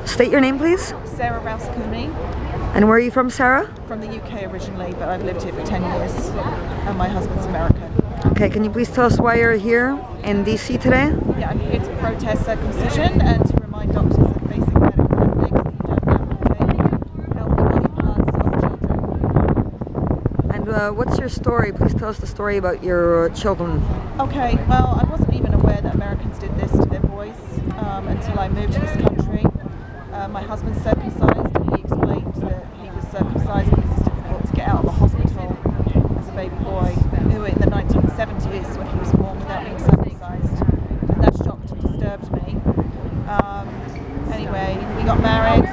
State your name, please. Sarah Rouse-Cooney. And where are you from, Sarah? From the UK originally, but I've lived here for 10 years, and my husband's American. Okay, can you please tell us why you're here in DC today? Yeah, I'm here to protest circumcision and to remind doctors of basic medical ethics that you don't amputate healthy body parts of children. And what's your story? Please tell us the story about your children. Okay, well, I wasn't even aware that Americans did this to their boys until I moved to this country. My husband's circumcised, and he explained that he was circumcised because it's difficult to get out of the hospital as a baby boy in the 1970s when he was born without being circumcised. And that shocked and disturbed me. Anyway, we got married,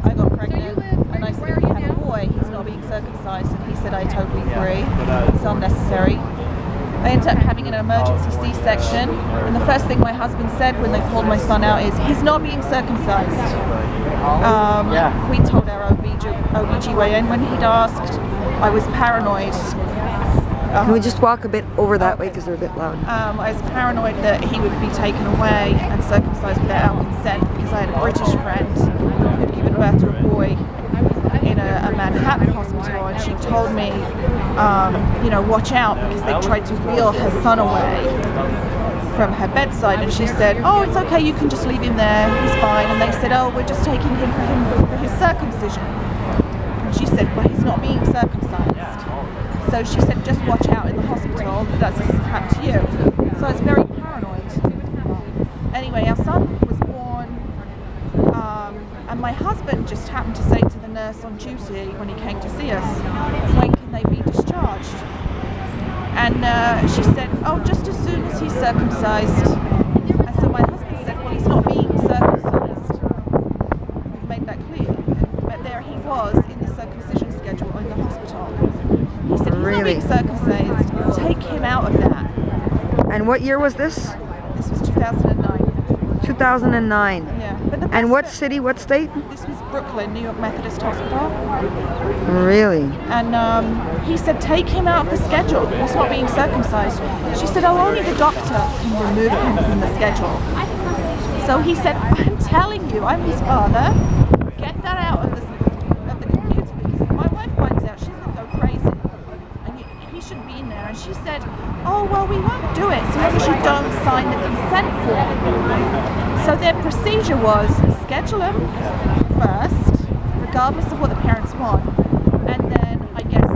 I got pregnant, and I said if we have a boy, he's not being circumcised, and he said I totally agree, it's unnecessary. I ended up having an emergency C-section, and the first thing my husband said when they pulled my son out is, he's not being circumcised. We told our OBGYN when he'd asked. I was paranoid. Can we just walk a bit over that way because they're a bit loud? I was paranoid that he would be taken away and circumcised without our consent because I had a British friend who had given birth to a boy in a Manhattan hospital, and she told me, watch out because they tried to wheel her son away from her bedside, and she said, oh, it's okay, you can just leave him there, he's fine. And they said, oh, we're just taking him for his circumcision. And she said, well, he's not being circumcised. So she said, just watch out in the hospital, that's happened to you. So I was very paranoid. Anyway, our son was born, and my husband just happened to say to the nurse on duty when he came to see us, when can they be discharged? And she said, oh, just as soon as he's circumcised. And so my husband said, well, he's not being circumcised. We've made that clear. But there he was in the circumcision schedule in the hospital. He said, he's not being circumcised. Take him out of that. And what year was this? This was 2009. 2009. Yeah. And what city, what state? This was Brooklyn, New York Methodist Hospital. Really? And he said, take him out of the schedule. He's not being circumcised. She said, oh, only the doctor can remove him from the schedule. So he said, I'm telling you, I'm his father. Get that out of the computer, because if my wife finds out, she's going to go crazy. And he shouldn't be in there. And she said, oh, well, we won't do it so long as you don't sign the consent form. So their procedure was schedule him first, regardless of what the parents want. And then, I guess,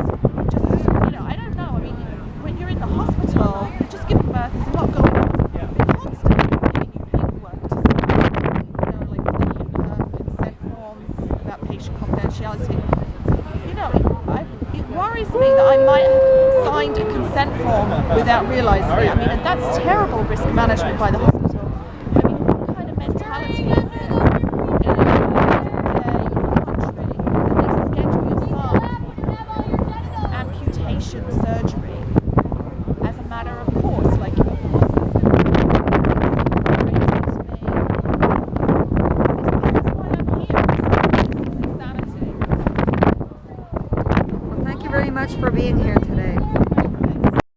just, I don't know. I mean, when you're in the hospital, you're just giving birth, there's a lot going on. They're constantly giving you paperwork to sign, like the consent forms about patient confidentiality. It worries me that I might have signed a consent form without realizing it. I mean, and that's terrible risk management by the hospital. I mean, what kind of mentality is it in a country that they schedule your son amputation surgery as a matter of course, like, of course there's going to be this is why I'm here. This is insanity. Well, thank you very much for being here.